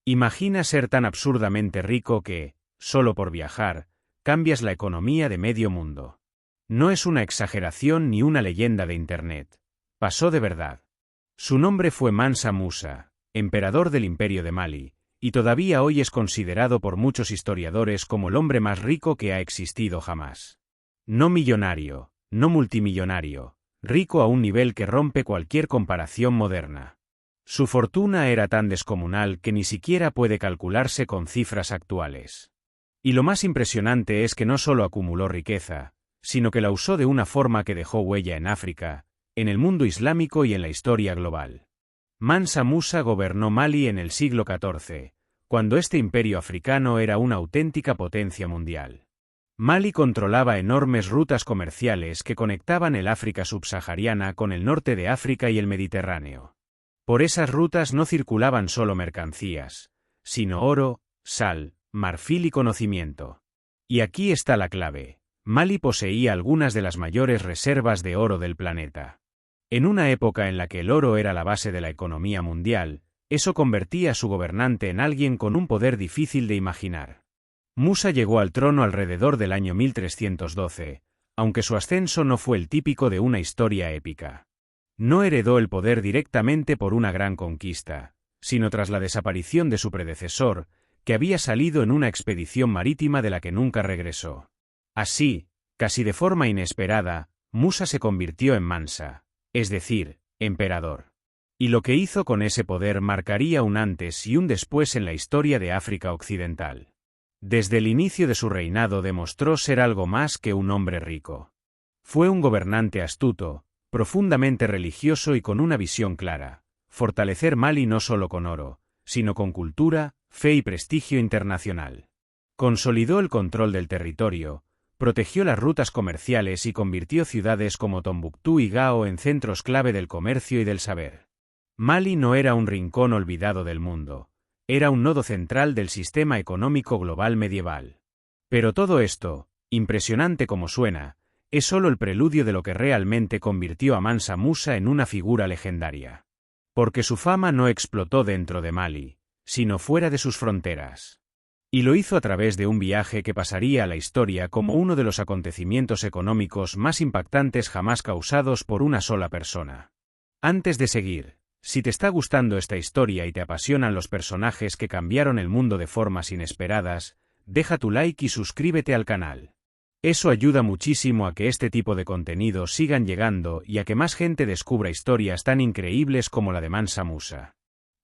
Imagina ser tan absurdamente rico que, solo por viajar, cambias la economía de medio mundo. No es una exageración ni una leyenda de Internet. Pasó de verdad. Su nombre fue Mansa Musa, emperador del Imperio de Mali, y todavía hoy es considerado por muchos historiadores como el hombre más rico que ha existido jamás. No millonario, no multimillonario, rico a un nivel que rompe cualquier comparación moderna. Su fortuna era tan descomunal que ni siquiera puede calcularse con cifras actuales. Y lo más impresionante es que no solo acumuló riqueza, sino que la usó de una forma que dejó huella en África, en el mundo islámico y en la historia global. Mansa Musa gobernó Mali en el siglo XIV, cuando este imperio africano era una auténtica potencia mundial. Mali controlaba enormes rutas comerciales que conectaban el África subsahariana con el norte de África y el Mediterráneo. Por esas rutas no circulaban solo mercancías, sino oro, sal, marfil y conocimiento. Y aquí está la clave: Mali poseía algunas de las mayores reservas de oro del planeta. En una época en la que el oro era la base de la economía mundial, eso convertía a su gobernante en alguien con un poder difícil de imaginar. Musa llegó al trono alrededor del año 1312, aunque su ascenso no fue el típico de una historia épica. No heredó el poder directamente por una gran conquista, sino tras la desaparición de su predecesor, que había salido en una expedición marítima de la que nunca regresó. Así, casi de forma inesperada, Musa se convirtió en Mansa, es decir, emperador. Y lo que hizo con ese poder marcaría un antes y un después en la historia de África Occidental. Desde el inicio de su reinado demostró ser algo más que un hombre rico. Fue un gobernante astuto, profundamente religioso y con una visión clara: fortalecer Mali no solo con oro, sino con cultura, fe y prestigio internacional. Consolidó el control del territorio, protegió las rutas comerciales y convirtió ciudades como Tombuctú y Gao en centros clave del comercio y del saber. Mali no era un rincón olvidado del mundo, era un nodo central del sistema económico global medieval. Pero todo esto, impresionante como suena, es solo el preludio de lo que realmente convirtió a Mansa Musa en una figura legendaria. Porque su fama no explotó dentro de Mali, sino fuera de sus fronteras. Y lo hizo a través de un viaje que pasaría a la historia como uno de los acontecimientos económicos más impactantes jamás causados por una sola persona. Antes de seguir, si te está gustando esta historia y te apasionan los personajes que cambiaron el mundo de formas inesperadas, deja tu like y suscríbete al canal. Eso ayuda muchísimo a que este tipo de contenidos sigan llegando y a que más gente descubra historias tan increíbles como la de Mansa Musa.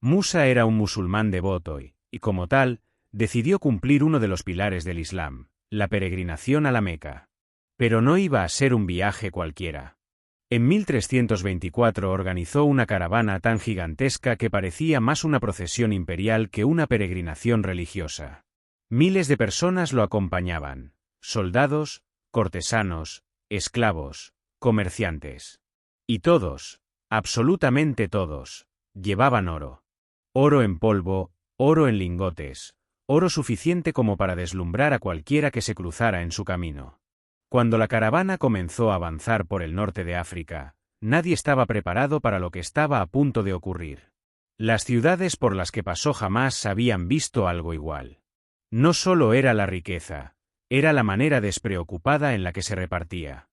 Musa era un musulmán devoto y, como tal, decidió cumplir uno de los pilares del Islam, la peregrinación a la Meca. Pero no iba a ser un viaje cualquiera. En 1324 organizó una caravana tan gigantesca que parecía más una procesión imperial que una peregrinación religiosa. Miles de personas lo acompañaban: soldados, cortesanos, esclavos, comerciantes. Y todos, absolutamente todos, llevaban oro. Oro en polvo, oro en lingotes, oro suficiente como para deslumbrar a cualquiera que se cruzara en su camino. Cuando la caravana comenzó a avanzar por el norte de África, nadie estaba preparado para lo que estaba a punto de ocurrir. Las ciudades por las que pasó jamás habían visto algo igual. No solo era la riqueza, era la manera despreocupada en la que se repartía.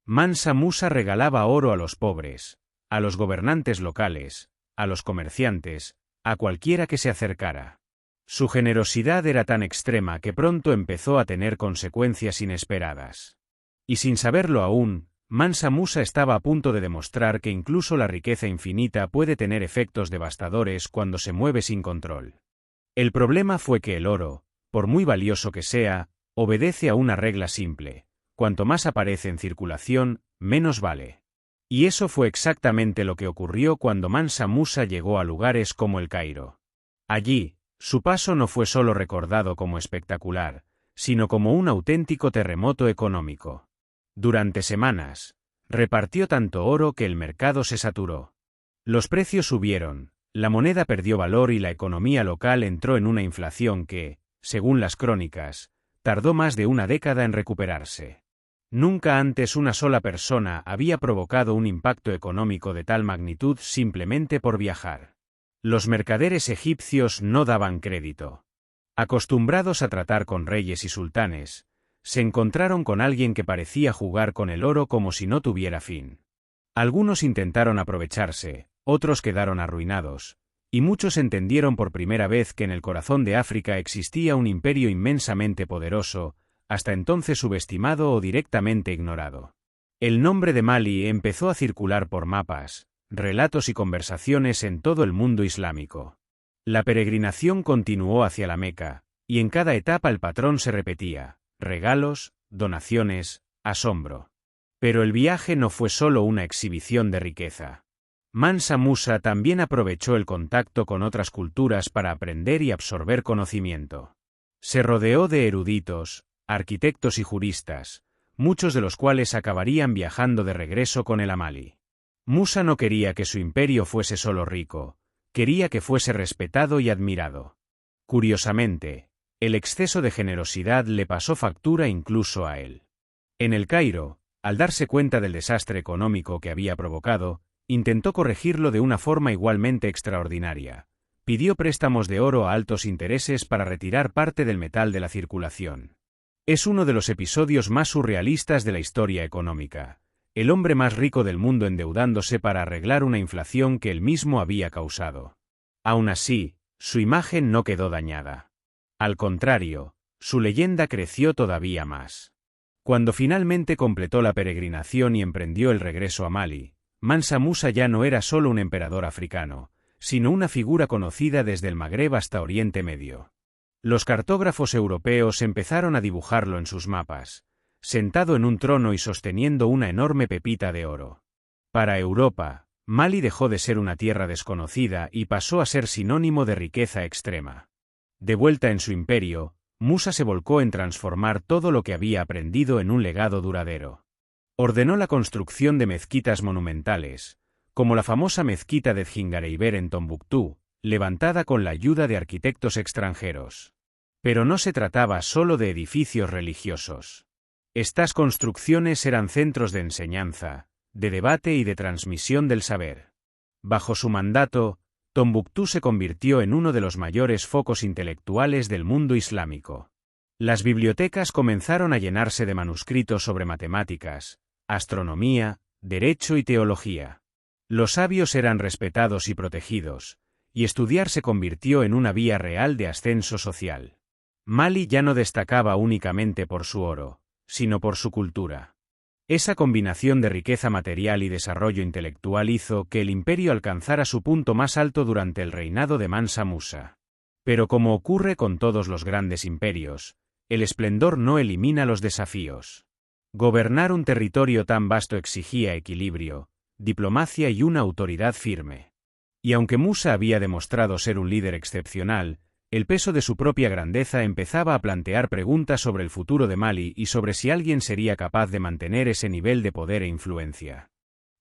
Mansa Musa regalaba oro a los pobres, a los gobernantes locales, a los comerciantes, a cualquiera que se acercara. Su generosidad era tan extrema que pronto empezó a tener consecuencias inesperadas. Y sin saberlo aún, Mansa Musa estaba a punto de demostrar que incluso la riqueza infinita puede tener efectos devastadores cuando se mueve sin control. El problema fue que el oro, por muy valioso que sea, obedece a una regla simple: cuanto más aparece en circulación, menos vale. Y eso fue exactamente lo que ocurrió cuando Mansa Musa llegó a lugares como el Cairo. Allí, su paso no fue solo recordado como espectacular, sino como un auténtico terremoto económico. Durante semanas, repartió tanto oro que el mercado se saturó. Los precios subieron, la moneda perdió valor y la economía local entró en una inflación que, según las crónicas, tardó más de una década en recuperarse. Nunca antes una sola persona había provocado un impacto económico de tal magnitud simplemente por viajar. Los mercaderes egipcios no daban crédito. Acostumbrados a tratar con reyes y sultanes, se encontraron con alguien que parecía jugar con el oro como si no tuviera fin. Algunos intentaron aprovecharse, otros quedaron arruinados, y muchos entendieron por primera vez que en el corazón de África existía un imperio inmensamente poderoso, hasta entonces subestimado o directamente ignorado. El nombre de Mali empezó a circular por mapas, relatos y conversaciones en todo el mundo islámico. La peregrinación continuó hacia la Meca, y en cada etapa el patrón se repetía: regalos, donaciones, asombro. Pero el viaje no fue solo una exhibición de riqueza. Mansa Musa también aprovechó el contacto con otras culturas para aprender y absorber conocimiento. Se rodeó de eruditos, arquitectos y juristas, muchos de los cuales acabarían viajando de regreso con él a Mali. Musa no quería que su imperio fuese solo rico, quería que fuese respetado y admirado. Curiosamente, el exceso de generosidad le pasó factura incluso a él. En El Cairo, al darse cuenta del desastre económico que había provocado, intentó corregirlo de una forma igualmente extraordinaria. Pidió préstamos de oro a altos intereses para retirar parte del metal de la circulación. Es uno de los episodios más surrealistas de la historia económica. El hombre más rico del mundo endeudándose para arreglar una inflación que él mismo había causado. Aún así, su imagen no quedó dañada. Al contrario, su leyenda creció todavía más. Cuando finalmente completó la peregrinación y emprendió el regreso a Mali, Mansa Musa ya no era solo un emperador africano, sino una figura conocida desde el Magreb hasta Oriente Medio. Los cartógrafos europeos empezaron a dibujarlo en sus mapas, sentado en un trono y sosteniendo una enorme pepita de oro. Para Europa, Mali dejó de ser una tierra desconocida y pasó a ser sinónimo de riqueza extrema. De vuelta en su imperio, Musa se volcó en transformar todo lo que había aprendido en un legado duradero. Ordenó la construcción de mezquitas monumentales, como la famosa mezquita de Djingareiber en Tombuctú, levantada con la ayuda de arquitectos extranjeros. Pero no se trataba solo de edificios religiosos. Estas construcciones eran centros de enseñanza, de debate y de transmisión del saber. Bajo su mandato, Tombuctú se convirtió en uno de los mayores focos intelectuales del mundo islámico. Las bibliotecas comenzaron a llenarse de manuscritos sobre matemáticas, astronomía, derecho y teología. Los sabios eran respetados y protegidos, y estudiar se convirtió en una vía real de ascenso social. Mali ya no destacaba únicamente por su oro, sino por su cultura. Esa combinación de riqueza material y desarrollo intelectual hizo que el imperio alcanzara su punto más alto durante el reinado de Mansa Musa. Pero como ocurre con todos los grandes imperios, el esplendor no elimina los desafíos. Gobernar un territorio tan vasto exigía equilibrio, diplomacia y una autoridad firme. Y aunque Musa había demostrado ser un líder excepcional, el peso de su propia grandeza empezaba a plantear preguntas sobre el futuro de Mali y sobre si alguien sería capaz de mantener ese nivel de poder e influencia.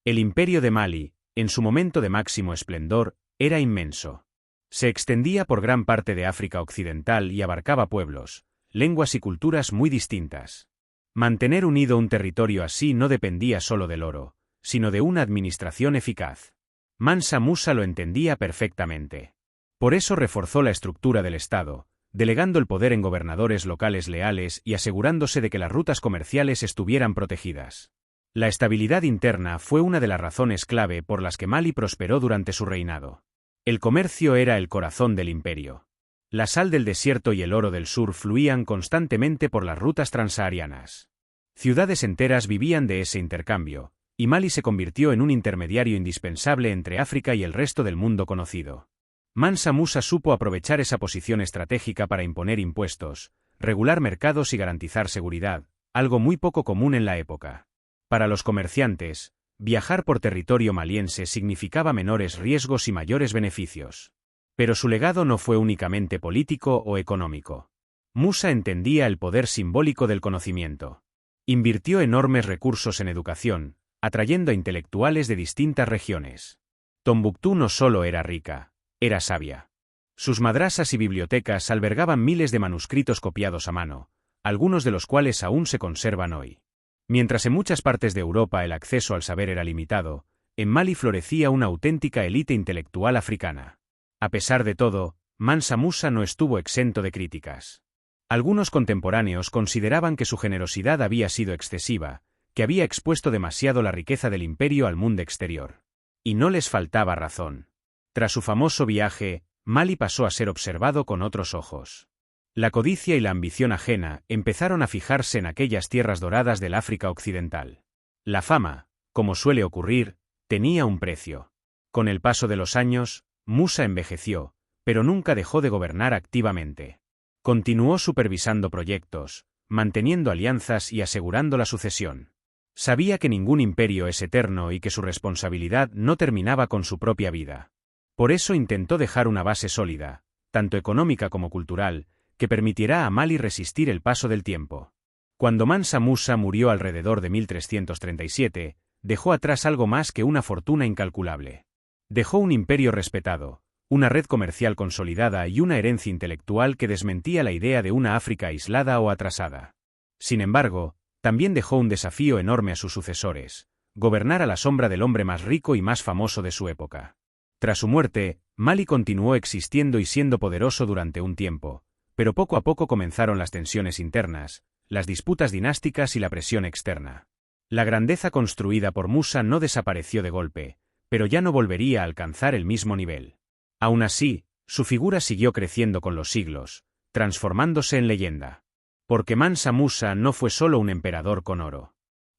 El imperio de Mali, en su momento de máximo esplendor, era inmenso. Se extendía por gran parte de África Occidental y abarcaba pueblos, lenguas y culturas muy distintas. Mantener unido un territorio así no dependía solo del oro, sino de una administración eficaz. Mansa Musa lo entendía perfectamente. Por eso reforzó la estructura del Estado, delegando el poder en gobernadores locales leales y asegurándose de que las rutas comerciales estuvieran protegidas. La estabilidad interna fue una de las razones clave por las que Mali prosperó durante su reinado. El comercio era el corazón del imperio. La sal del desierto y el oro del sur fluían constantemente por las rutas transsaharianas. Ciudades enteras vivían de ese intercambio, y Mali se convirtió en un intermediario indispensable entre África y el resto del mundo conocido. Mansa Musa supo aprovechar esa posición estratégica para imponer impuestos, regular mercados y garantizar seguridad, algo muy poco común en la época. Para los comerciantes, viajar por territorio maliense significaba menores riesgos y mayores beneficios. Pero su legado no fue únicamente político o económico. Musa entendía el poder simbólico del conocimiento. Invirtió enormes recursos en educación, atrayendo a intelectuales de distintas regiones. Tombuctú no solo era rica, era sabia. Sus madrasas y bibliotecas albergaban miles de manuscritos copiados a mano, algunos de los cuales aún se conservan hoy. Mientras en muchas partes de Europa el acceso al saber era limitado, en Mali florecía una auténtica élite intelectual africana. A pesar de todo, Mansa Musa no estuvo exento de críticas. Algunos contemporáneos consideraban que su generosidad había sido excesiva, que había expuesto demasiado la riqueza del imperio al mundo exterior. Y no les faltaba razón. Tras su famoso viaje, Mali pasó a ser observado con otros ojos. La codicia y la ambición ajena empezaron a fijarse en aquellas tierras doradas del África occidental. La fama, como suele ocurrir, tenía un precio. Con el paso de los años, Musa envejeció, pero nunca dejó de gobernar activamente. Continuó supervisando proyectos, manteniendo alianzas y asegurando la sucesión. Sabía que ningún imperio es eterno y que su responsabilidad no terminaba con su propia vida. Por eso intentó dejar una base sólida, tanto económica como cultural, que permitirá a Mali resistir el paso del tiempo. Cuando Mansa Musa murió alrededor de 1337, dejó atrás algo más que una fortuna incalculable. Dejó un imperio respetado, una red comercial consolidada y una herencia intelectual que desmentía la idea de una África aislada o atrasada. Sin embargo, también dejó un desafío enorme a sus sucesores: gobernar a la sombra del hombre más rico y más famoso de su época. Tras su muerte, Mali continuó existiendo y siendo poderoso durante un tiempo, pero poco a poco comenzaron las tensiones internas, las disputas dinásticas y la presión externa. La grandeza construida por Musa no desapareció de golpe, pero ya no volvería a alcanzar el mismo nivel. Aún así, su figura siguió creciendo con los siglos, transformándose en leyenda. Porque Mansa Musa no fue solo un emperador con oro.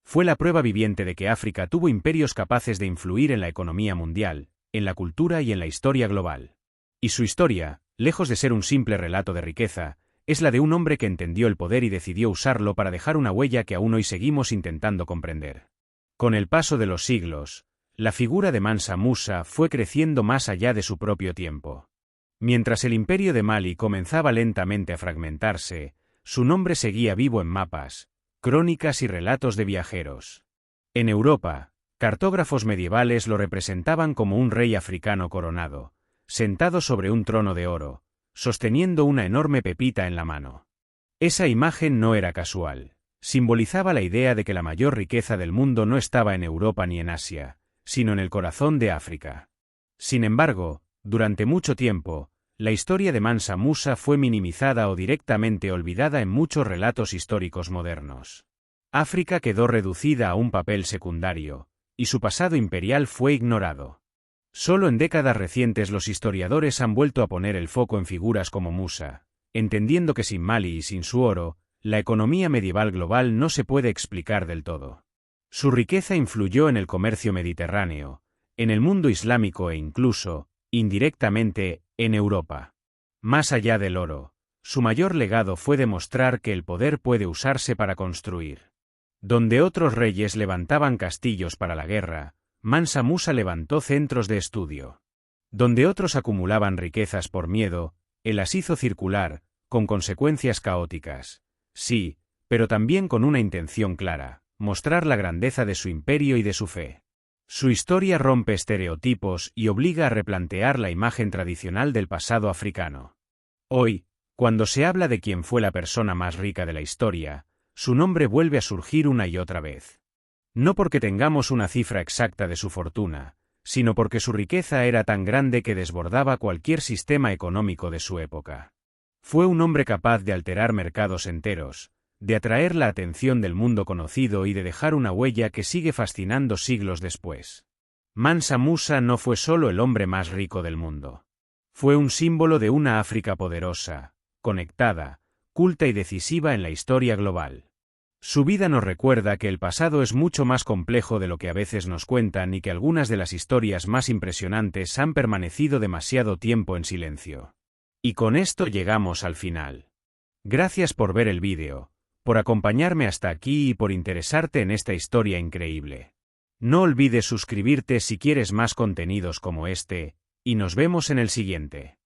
Fue la prueba viviente de que África tuvo imperios capaces de influir en la economía mundial, en la cultura y en la historia global. Y su historia, lejos de ser un simple relato de riqueza, es la de un hombre que entendió el poder y decidió usarlo para dejar una huella que aún hoy seguimos intentando comprender. Con el paso de los siglos, la figura de Mansa Musa fue creciendo más allá de su propio tiempo. Mientras el imperio de Mali comenzaba lentamente a fragmentarse, su nombre seguía vivo en mapas, crónicas y relatos de viajeros. En Europa, cartógrafos medievales lo representaban como un rey africano coronado, sentado sobre un trono de oro, sosteniendo una enorme pepita en la mano. Esa imagen no era casual, simbolizaba la idea de que la mayor riqueza del mundo no estaba en Europa ni en Asia, sino en el corazón de África. Sin embargo, durante mucho tiempo, la historia de Mansa Musa fue minimizada o directamente olvidada en muchos relatos históricos modernos. África quedó reducida a un papel secundario, y su pasado imperial fue ignorado. Solo en décadas recientes los historiadores han vuelto a poner el foco en figuras como Musa, entendiendo que sin Mali y sin su oro, la economía medieval global no se puede explicar del todo. Su riqueza influyó en el comercio mediterráneo, en el mundo islámico e incluso, indirectamente, en Europa. Más allá del oro, su mayor legado fue demostrar que el poder puede usarse para construir. Donde otros reyes levantaban castillos para la guerra, Mansa Musa levantó centros de estudio. Donde otros acumulaban riquezas por miedo, él las hizo circular, con consecuencias caóticas. Sí, pero también con una intención clara: mostrar la grandeza de su imperio y de su fe. Su historia rompe estereotipos y obliga a replantear la imagen tradicional del pasado africano. Hoy, cuando se habla de quién fue la persona más rica de la historia, su nombre vuelve a surgir una y otra vez. No porque tengamos una cifra exacta de su fortuna, sino porque su riqueza era tan grande que desbordaba cualquier sistema económico de su época. Fue un hombre capaz de alterar mercados enteros, de atraer la atención del mundo conocido y de dejar una huella que sigue fascinando siglos después. Mansa Musa no fue solo el hombre más rico del mundo. Fue un símbolo de una África poderosa, conectada, culta y decisiva en la historia global. Su vida nos recuerda que el pasado es mucho más complejo de lo que a veces nos cuentan y que algunas de las historias más impresionantes han permanecido demasiado tiempo en silencio. Y con esto llegamos al final. Gracias por ver el vídeo, por acompañarme hasta aquí y por interesarte en esta historia increíble. No olvides suscribirte si quieres más contenidos como este, y nos vemos en el siguiente.